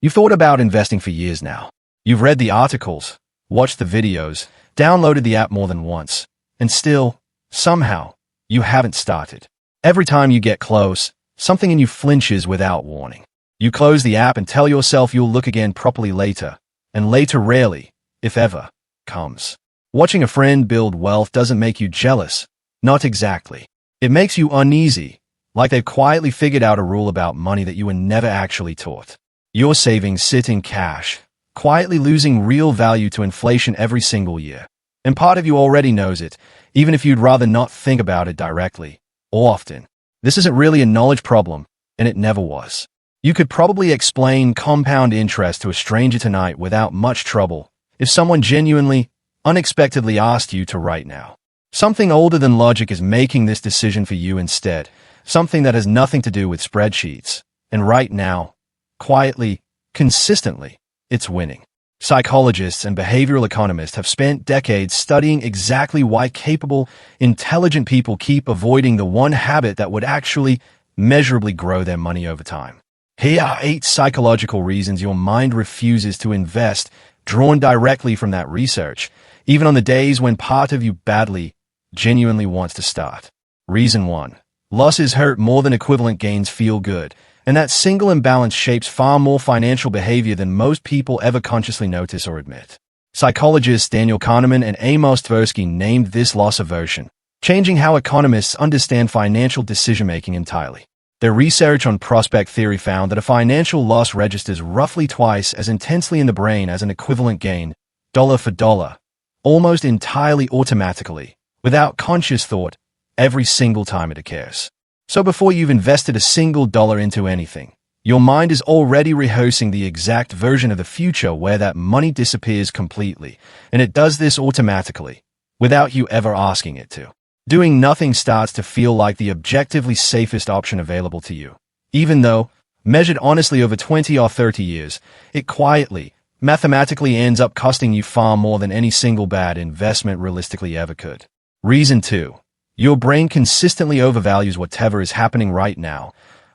You've thought about investing for years now. You've read the articles, watched the videos, downloaded the app more than once, and still, somehow, you haven't started. Every time you get close, something in you flinches without warning. You close the app and tell yourself you'll look again properly later, and later rarely, if ever, comes. Watching a friend build wealth doesn't make you jealous. Not exactly. It makes you uneasy, like they've quietly figured out a rule about money that you were never actually taught. Your savings sit in cash, quietly losing real value to inflation every single year. And part of you already knows it, even if you'd rather not think about it directly, or often. This isn't really a knowledge problem, and it never was. You could probably explain compound interest to a stranger tonight without much trouble if someone genuinely, unexpectedly asked you to right now. Something older than logic is making this decision for you instead, something that has nothing to do with spreadsheets. And right now, quietly, consistently, it's winning. Psychologists and behavioral economists have spent decades studying exactly why capable, intelligent people keep avoiding the one habit that would actually measurably grow their money over time. Here are 8 psychological reasons your mind refuses to invest, drawn directly from that research, even on the days when part of you badly, genuinely wants to start. Reason 1. Losses hurt more than equivalent gains feel good, and that single imbalance shapes far more financial behavior than most people ever consciously notice or admit. Psychologists Daniel Kahneman and Amos Tversky named this loss aversion, changing how economists understand financial decision-making entirely. Their research on prospect theory found that a financial loss registers roughly twice as intensely in the brain as an equivalent gain, dollar for dollar, almost entirely automatically, without conscious thought, every single time it occurs. So before you've invested a single dollar into anything, your mind is already rehearsing the exact version of the future where that money disappears completely, and it does this automatically, without you ever asking it to. Doing nothing starts to feel like the objectively safest option available to you, even though, measured honestly over 20 or 30 years, it quietly, mathematically ends up costing you far more than any single bad investment realistically ever could. Reason 2. Your brain consistently overvalues whatever is happening right now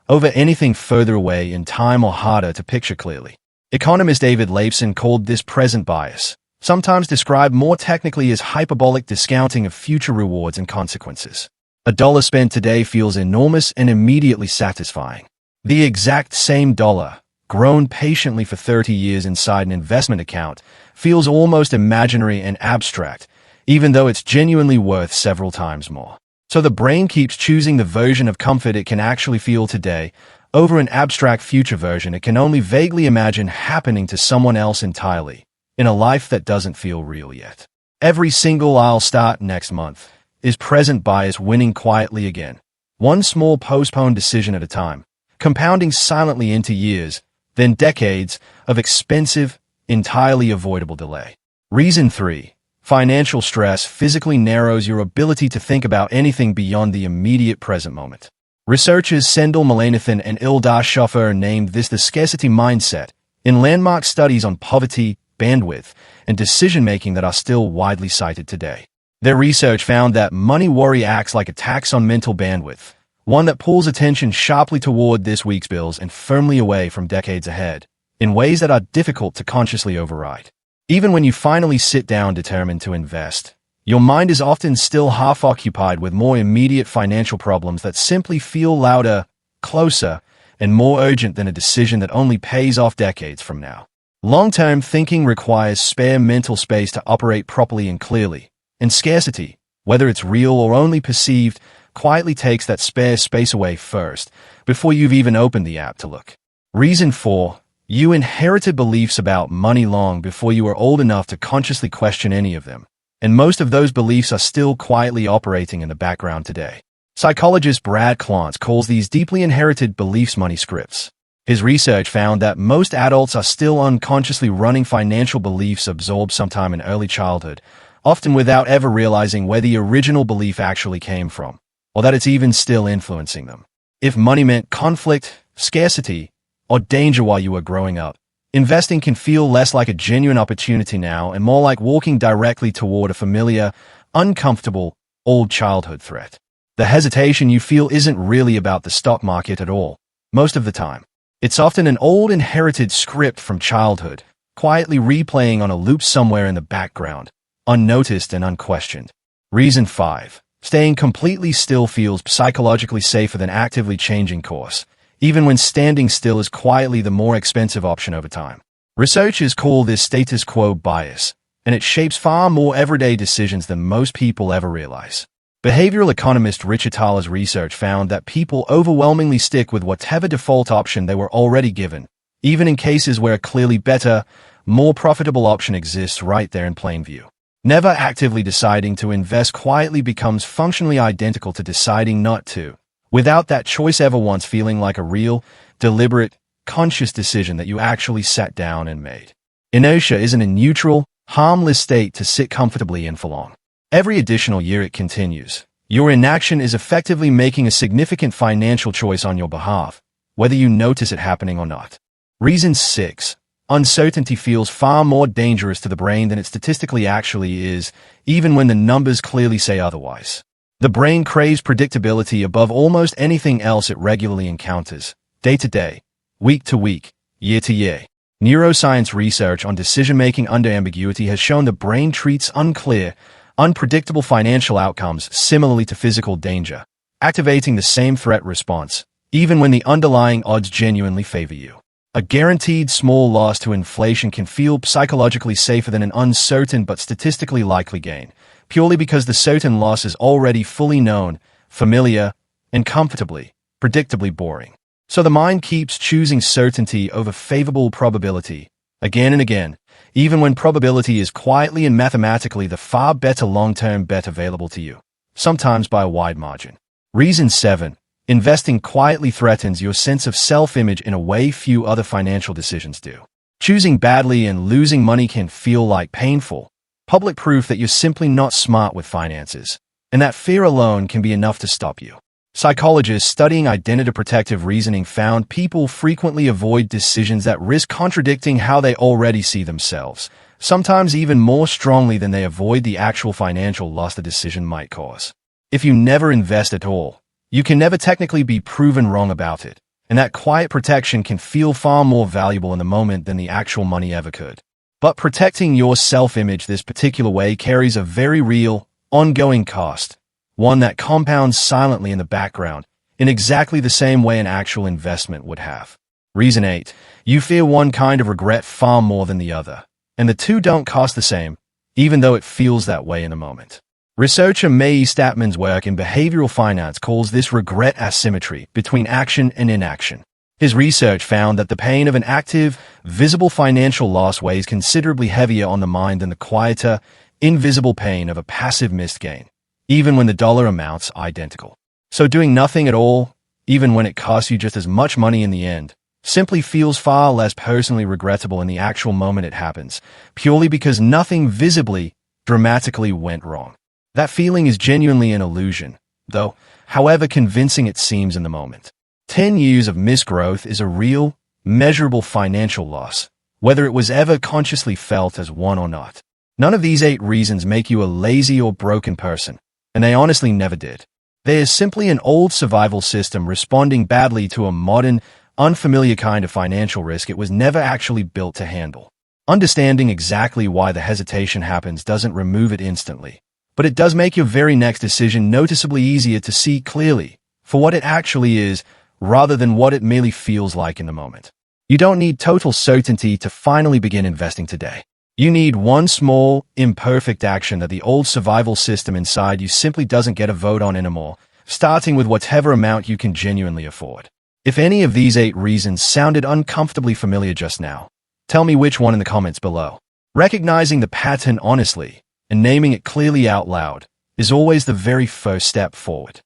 over anything further away in time or harder to picture clearly. Economist David Leifson called this present bias, sometimes described more technically as hyperbolic discounting of future rewards and consequences. A dollar spent today feels enormous and immediately satisfying. The exact same dollar, grown patiently for 30 years inside an investment account, feels almost imaginary and abstract, even though it's genuinely worth several times more. So the brain keeps choosing the version of comfort it can actually feel today over an abstract future version it can only vaguely imagine happening to someone else entirely, in a life that doesn't feel real yet. Every single "I'll start next month" is present bias winning quietly again, one small postponed decision at a time, compounding silently into years, then decades of expensive, entirely avoidable delay. Reason 3. Financial stress physically narrows your ability to think about anything beyond the immediate present moment. Researchers Sendel Melanathan and Ildar Schoffer named this the scarcity mindset in landmark studies on poverty, bandwidth, and decision-making that are still widely cited today. Their research found that money worry acts like a tax on mental bandwidth, one that pulls attention sharply toward this week's bills and firmly away from decades ahead, in ways that are difficult to consciously override. Even when you finally sit down determined to invest, your mind is often still half occupied with more immediate financial problems that simply feel louder, closer, and more urgent than a decision that only pays off decades from now. Long-term thinking requires spare mental space to operate properly and clearly, and scarcity, whether it's real or only perceived, quietly takes that spare space away first, before you've even opened the app to look. Reason 4. You inherited beliefs about money long before you were old enough to consciously question any of them, and most of those beliefs are still quietly operating in the background today. Psychologist Brad Klontz calls these deeply inherited beliefs money scripts. His research found that most adults are still unconsciously running financial beliefs absorbed sometime in early childhood, often without ever realizing where the original belief actually came from, or that it's even still influencing them. If money meant conflict, scarcity, or danger while you were growing up, investing can feel less like a genuine opportunity now and more like walking directly toward a familiar, uncomfortable, old childhood threat. The hesitation you feel isn't really about the stock market at all, most of the time. It's often an old inherited script from childhood, quietly replaying on a loop somewhere in the background, unnoticed and unquestioned. Reason 5. Staying completely still feels psychologically safer than actively changing course, even when standing still is quietly the more expensive option over time. Researchers call this status quo bias, and it shapes far more everyday decisions than most people ever realize. Behavioral economist Richard Thaler's research found that people overwhelmingly stick with whatever default option they were already given, even in cases where a clearly better, more profitable option exists right there in plain view. Never actively deciding to invest quietly becomes functionally identical to deciding not to, without that choice ever once feeling like a real, deliberate, conscious decision that you actually sat down and made. Inertia isn't a neutral, harmless state to sit comfortably in for long. Every additional year it continues. Your inaction is effectively making a significant financial choice on your behalf, whether you notice it happening or not. Reason 6. Uncertainty feels far more dangerous to the brain than it statistically actually is, even when the numbers clearly say otherwise. The brain craves predictability above almost anything else it regularly encounters, day to day, week to week, year to year. Neuroscience research on decision-making under ambiguity has shown the brain treats unclear, unpredictable financial outcomes similarly to physical danger, activating the same threat response, even when the underlying odds genuinely favor you. A guaranteed small loss to inflation can feel psychologically safer than an uncertain but statistically likely gain, purely because the certain loss is already fully known, familiar, and predictably boring. So the mind keeps choosing certainty over favorable probability, again and again, even when probability is quietly and mathematically the far better long-term bet available to you, sometimes by a wide margin. Reason 7. Investing quietly threatens your sense of self-image in a way few other financial decisions do. Choosing badly and losing money can feel like painful, public proof that you're simply not smart with finances, and that fear alone can be enough to stop you. Psychologists studying identity-protective reasoning found people frequently avoid decisions that risk contradicting how they already see themselves, sometimes even more strongly than they avoid the actual financial loss the decision might cause. If you never invest at all, you can never technically be proven wrong about it, and that quiet protection can feel far more valuable in the moment than the actual money ever could. But protecting your self-image this particular way carries a very real, ongoing cost, one that compounds silently in the background, in exactly the same way an actual investment would have. Reason 8. You fear one kind of regret far more than the other, and the two don't cost the same, even though it feels that way in the moment. Researcher May Statman's work in behavioral finance calls this regret asymmetry between action and inaction. His research found that the pain of an active, visible financial loss weighs considerably heavier on the mind than the quieter, invisible pain of a passive missed gain, even when the dollar amount's identical. So doing nothing at all, even when it costs you just as much money in the end, simply feels far less personally regrettable in the actual moment it happens, purely because nothing visibly, dramatically went wrong. That feeling is genuinely an illusion, though, however convincing it seems in the moment. 10 years of misgrowth is a real, measurable financial loss, whether it was ever consciously felt as one or not. None of these 8 reasons make you a lazy or broken person, and they honestly never did. They are simply an old survival system responding badly to a modern, unfamiliar kind of financial risk it was never actually built to handle. Understanding exactly why the hesitation happens doesn't remove it instantly, but it does make your very next decision noticeably easier to see clearly for what it actually is, rather than what it merely feels like in the moment. You don't need total certainty to finally begin investing today. You need one small, imperfect action that the old survival system inside you simply doesn't get a vote on anymore, starting with whatever amount you can genuinely afford. If any of these 8 reasons sounded uncomfortably familiar just now, tell me which one in the comments below. Recognizing the pattern honestly and naming it clearly out loud is always the very first step forward.